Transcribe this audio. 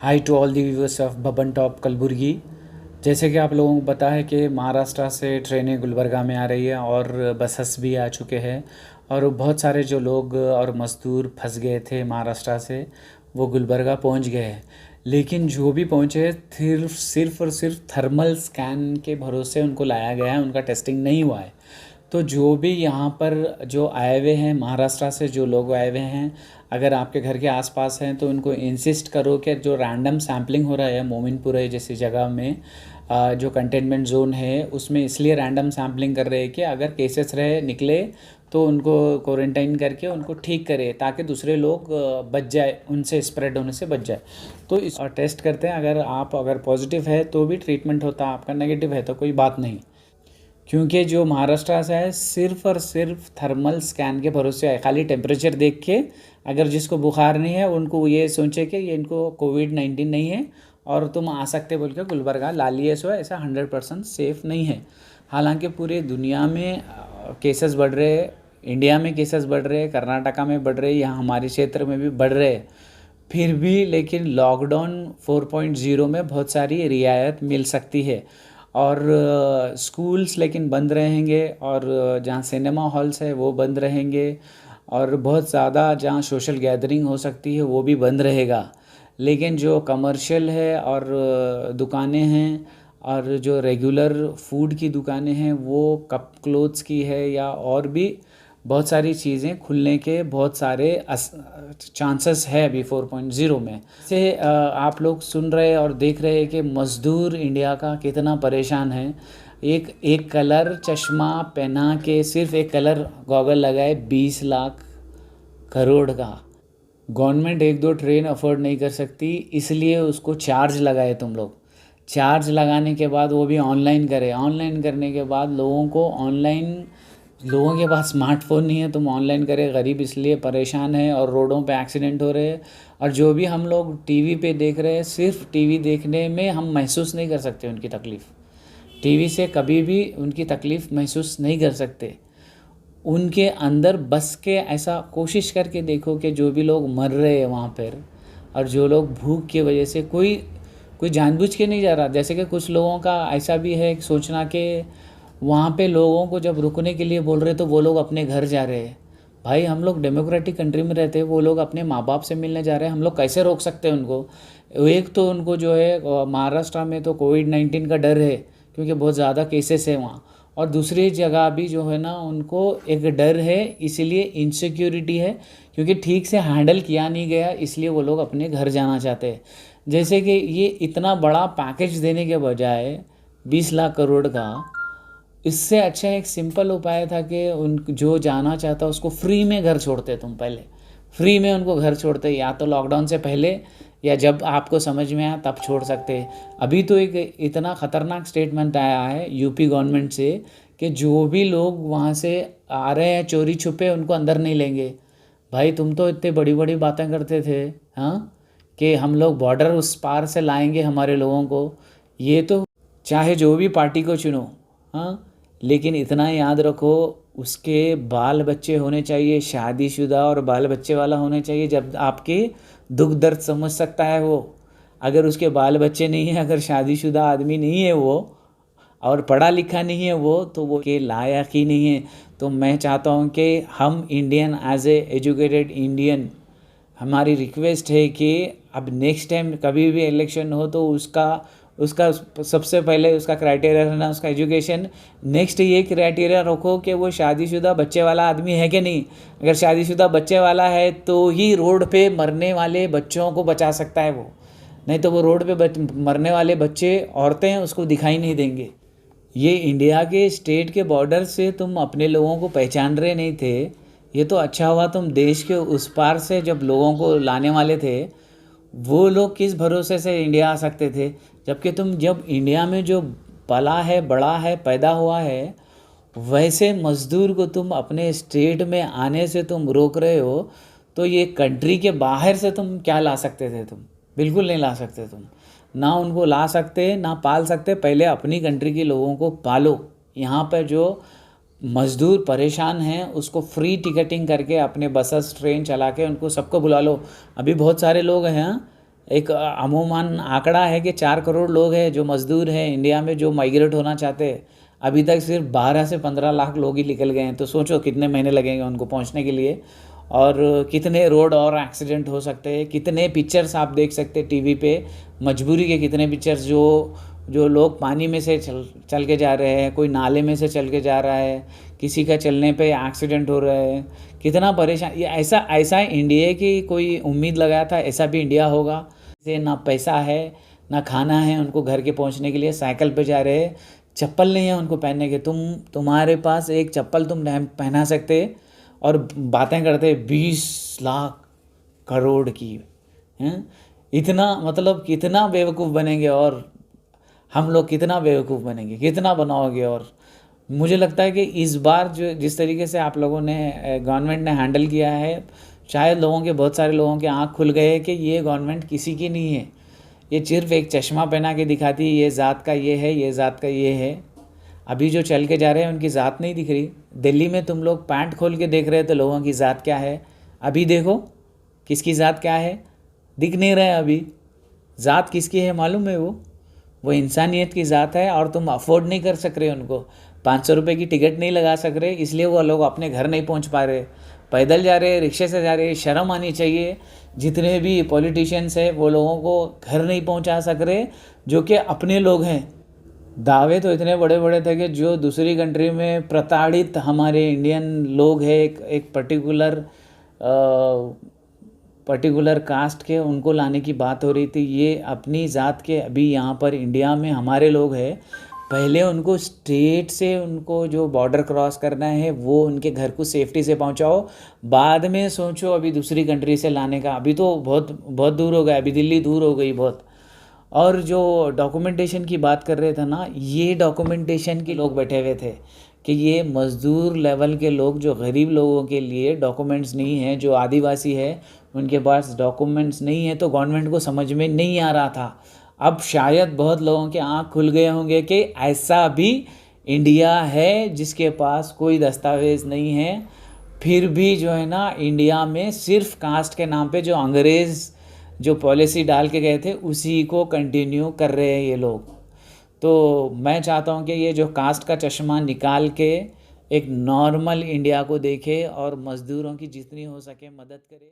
High to all the viewers of Baban top Kalburgi. जैसे कि आप लोगों को पता है कि महाराष्ट्र से ट्रेनें गुलबर्गा में आ रही है और बसेस भी आ चुके हैं और बहुत सारे जो लोग और मज़दूर फंस गए थे महाराष्ट्र से वो गुलबर्गा पहुंच गए हैं। लेकिन जो भी पहुंचे सिर्फ और सिर्फ थर्मल स्कैन के भरोसे उनको लाया गया है, उनका टेस्टिंग नहीं हुआ है। तो जो भी यहाँ पर जो आए हुए हैं महाराष्ट्र से जो लोग आए हुए हैं, अगर आपके घर के आसपास हैं तो उनको इंसिस्ट करो कि जो रैंडम सैम्पलिंग हो रहा है मोमिनपुर जैसी जगह में, जो कंटेनमेंट जोन है उसमें इसलिए रैंडम सैम्पलिंग कर रहे हैं कि अगर केसेस रहे निकले तो उनको क्वारंटाइन करके उनको ठीक करे ताकि दूसरे लोग बच जाए, उनसे स्प्रेड होने से बच जाए। तो इस टेस्ट करते हैं, अगर पॉजिटिव है तो भी ट्रीटमेंट होता है, आपका नेगेटिव है तो कोई बात नहीं। क्योंकि जो महाराष्ट्र से है सिर्फ और सिर्फ थर्मल स्कैन के भरोसे है, खाली टेम्परेचर देख के अगर जिसको बुखार नहीं है उनको ये सोचे कि ये इनको कोविड-19 नहीं है और तुम आ सकते बोल के गुलबर्गा ला लिए सो, ऐसा 100% सेफ़ नहीं है। हालांकि पूरे दुनिया में केसेस बढ़ रहे हैं, इंडिया में केसेस बढ़ रहे हैं, कर्नाटका में बढ़ रहे हैं, यहाँ हमारे क्षेत्र में भी बढ़ रहे हैं। फिर भी लेकिन लॉकडाउन 4.0 में बहुत सारी रियायत मिल सकती है और स्कूल्स लेकिन बंद रहेंगे और जहाँ सिनेमा हॉल्स है वो बंद रहेंगे और बहुत ज़्यादा जहाँ सोशल गैदरिंग हो सकती है वो भी बंद रहेगा। लेकिन जो कमर्शियल है और दुकानें हैं और जो रेगुलर फूड की दुकानें हैं वो कप क्लोथ्स की है या और भी बहुत सारी चीज़ें खुलने के बहुत सारे चांसेस है अभी 4.0 में से आप लोग सुन रहे और देख रहे हैं कि मज़दूर इंडिया का कितना परेशान है। एक कलर चश्मा पहना के सिर्फ एक कलर गॉगल लगाए 20 लाख करोड़ का। गवर्नमेंट एक दो ट्रेन अफोर्ड नहीं कर सकती, इसलिए उसको चार्ज लगाए तुम लोग। चार्ज लगाने के बाद वो भी ऑनलाइन करे, ऑनलाइन करने के बाद लोगों के पास स्मार्टफोन नहीं है, तुम ऑनलाइन करे। गरीब इसलिए परेशान है और रोडों पे एक्सीडेंट हो रहे हैं। और जो भी हम लोग टीवी पे देख रहे हैं, सिर्फ टीवी देखने में हम महसूस नहीं कर सकते उनकी तकलीफ़। टीवी से कभी भी उनकी तकलीफ़ महसूस नहीं कर सकते। उनके अंदर बस के ऐसा कोशिश करके देखो कि जो भी लोग मर रहे हैं वहाँ पर और जो लोग भूख की वजह से कोई जानबूझ के नहीं जा रहा। जैसे कि कुछ लोगों का ऐसा भी है सोचना कि वहाँ पे लोगों को जब रुकने के लिए बोल रहे तो वो लोग अपने घर जा रहे हैं। भाई हम लोग डेमोक्रेटिक कंट्री में रहते हैं, वो लोग अपने माँ बाप से मिलने जा रहे हैं, हम लोग कैसे रोक सकते हैं उनको। एक तो उनको जो है महाराष्ट्र में तो कोविड-19 का डर है क्योंकि बहुत ज़्यादा केसेस है वहाँ, और दूसरी जगह भी जो है ना उनको एक डर है, इसीलिए इनसिक्योरिटी है क्योंकि ठीक से हैंडल किया नहीं गया, इसलिए वो लोग अपने घर जाना चाहते हैं। जैसे कि ये इतना बड़ा पैकेज देने के बजाय 20 लाख करोड़ का, इससे अच्छा एक सिंपल उपाय था कि उन जो जाना चाहता उसको फ्री में घर छोड़ते। तुम पहले फ्री में उनको घर छोड़ते, या तो लॉकडाउन से पहले या जब आपको समझ में आया तब छोड़ सकते। अभी तो एक इतना ख़तरनाक स्टेटमेंट आया है यूपी गवर्नमेंट से कि जो भी लोग वहाँ से आ रहे हैं चोरी छुपे उनको अंदर नहीं लेंगे। भाई तुम तो इतनी बड़ी बड़ी बातें करते थे, हाँ, कि हम लोग बॉर्डर उस पार से लाएंगे हमारे लोगों को। ये तो चाहे जो भी पार्टी को चुनो, हाँ, लेकिन इतना याद रखो उसके बाल बच्चे होने चाहिए, शादीशुदा और बाल बच्चे वाला होने चाहिए, जब आपके दुख दर्द समझ सकता है वो। अगर उसके बाल बच्चे नहीं है, अगर शादीशुदा आदमी नहीं है वो और पढ़ा लिखा नहीं है वो, तो वो के लायक ही नहीं है। तो मैं चाहता हूँ कि हम Indian as a educated Indian, हमारी रिक्वेस्ट है कि अब नेक्स्ट टाइम कभी भी इलेक्शन हो तो उसका उसका सबसे पहले उसका क्राइटेरिया रहना उसका एजुकेशन। नेक्स्ट ये क्राइटेरिया रखो कि वो शादीशुदा बच्चे वाला आदमी है कि नहीं। अगर शादीशुदा बच्चे वाला है तो ही रोड पे मरने वाले बच्चों को बचा सकता है वो, नहीं तो वो रोड पे मरने वाले बच्चे औरतें उसको दिखाई नहीं देंगे। ये इंडिया के स्टेट के बॉर्डर से तुम अपने लोगों को पहचान रहे नहीं थे, ये तो अच्छा हुआ तुम देश के उस पार से जब लोगों को लाने वाले थे, वो लोग किस भरोसे से इंडिया आ सकते थे। जबकि तुम जब इंडिया में जो पला है, बड़ा है, पैदा हुआ है, वैसे मज़दूर को तुम अपने स्टेट में आने से तुम रोक रहे हो, तो ये कंट्री के बाहर से तुम क्या ला सकते थे। तुम बिल्कुल नहीं ला सकते, तुम ना उनको ला सकते ना पाल सकते। पहले अपनी कंट्री के लोगों को पालो। यहाँ पर जो मज़दूर परेशान हैं उसको फ्री टिकटिंग करके अपने बसेस ट्रेन चला के उनको सबको बुला लो। अभी बहुत सारे लोग हैं एक अमूमन आंकड़ा है कि 4 करोड़ लोग हैं जो मज़दूर हैं इंडिया में, जो माइग्रेट होना चाहते हैं। अभी तक सिर्फ 12 से 15 लाख लोग ही निकल गए हैं। तो सोचो कितने महीने लगेंगे उनको पहुंचने के लिए, और कितने रोड और एक्सीडेंट हो सकते हैं, कितने पिक्चर्स आप देख सकते हैं टीवी पे, मजबूरी के कितने पिक्चर्स, जो जो लोग पानी में से चल के जा रहे हैं, कोई नाले में से चल के जा रहा है, किसी का चलने पे एक्सीडेंट हो रहा है, कितना परेशान। ये ऐसा ऐसा इंडिया की कोई उम्मीद लगाया था ऐसा भी इंडिया होगा? से ना पैसा है ना खाना है उनको घर के पहुंचने के लिए, साइकिल पे जा रहे हैं, चप्पल नहीं है उनको पहनने के। तुम्हारे पास एक चप्पल तुम नहीं पहना सकते और बातें करते 20 लाख करोड़ की हैं। इतना मतलब कितना बेवकूफ़ बनेंगे, और हम लोग कितना बेवकूफ़ बनेंगे, कितना बनाओगे। और मुझे लगता है कि इस बार जो जिस तरीके से आप लोगों ने गवर्नमेंट ने हैंडल किया है, शायद लोगों के बहुत सारे लोगों के आँख खुल गए कि ये गवर्नमेंट किसी की नहीं है। ये सिर्फ एक चश्मा पहना के दिखाती है, ये ज़ात का ये है, ये ज़ात का ये है। अभी जो चल के जा रहे हैं उनकी ज़ात नहीं दिख रही। दिल्ली में तुम लोग पैंट खोल के देख रहे हो तो लोगों की ज़ात क्या है, अभी देखो किसकी ज़ात क्या है, दिख नहीं रहा है अभी। ज़ात किसकी है मालूम है? वो इंसानियत की ज़ात है, और तुम अफोर्ड नहीं कर सक रहे उनको। 500 रुपये की टिकट नहीं लगा सक रहे, इसलिए वो लोग अपने घर नहीं पहुंच पा रहे, पैदल जा रहे, रिक्शे से जा रहे। शर्म आनी चाहिए। जितने भी पॉलिटिशियंस हैं वो लोगों को घर नहीं पहुंचा सक रहे, जो कि अपने लोग हैं। दावे तो इतने बड़े बड़े थे कि जो दूसरी कंट्री में प्रताड़ित हमारे इंडियन लोग हैं, एक पर्टिकुलर कास्ट के, उनको लाने की बात हो रही थी। ये अपनी ज़ात के अभी यहाँ पर इंडिया में हमारे लोग हैं, पहले उनको स्टेट से उनको जो बॉर्डर क्रॉस करना है वो उनके घर को सेफ्टी से पहुँचाओ, बाद में सोचो अभी दूसरी कंट्री से लाने का। अभी तो बहुत बहुत दूर हो गया, अभी दिल्ली दूर हो गई बहुत। और जो डॉक्यूमेंटेशन की बात कर रहे थे ना, ये डॉक्यूमेंटेशन के लोग बैठे हुए थे कि ये मज़दूर लेवल के लोग, जो गरीब लोगों के लिए डॉक्यूमेंट्स नहीं है, जो आदिवासी है उनके पास डॉक्यूमेंट्स नहीं है, तो गवर्नमेंट को समझ में नहीं आ रहा था। अब शायद बहुत लोगों के आँख खुल गए होंगे कि ऐसा भी इंडिया है जिसके पास कोई दस्तावेज़ नहीं है, फिर भी जो है ना इंडिया में सिर्फ कास्ट के नाम पे जो अंग्रेज़ जो पॉलिसी डाल के गए थे उसी को कंटिन्यू कर रहे हैं ये लोग। तो मैं चाहता हूँ कि ये जो कास्ट का चश्मा निकाल के एक नॉर्मल इंडिया को देखे और मज़दूरों की जितनी हो सके मदद करे।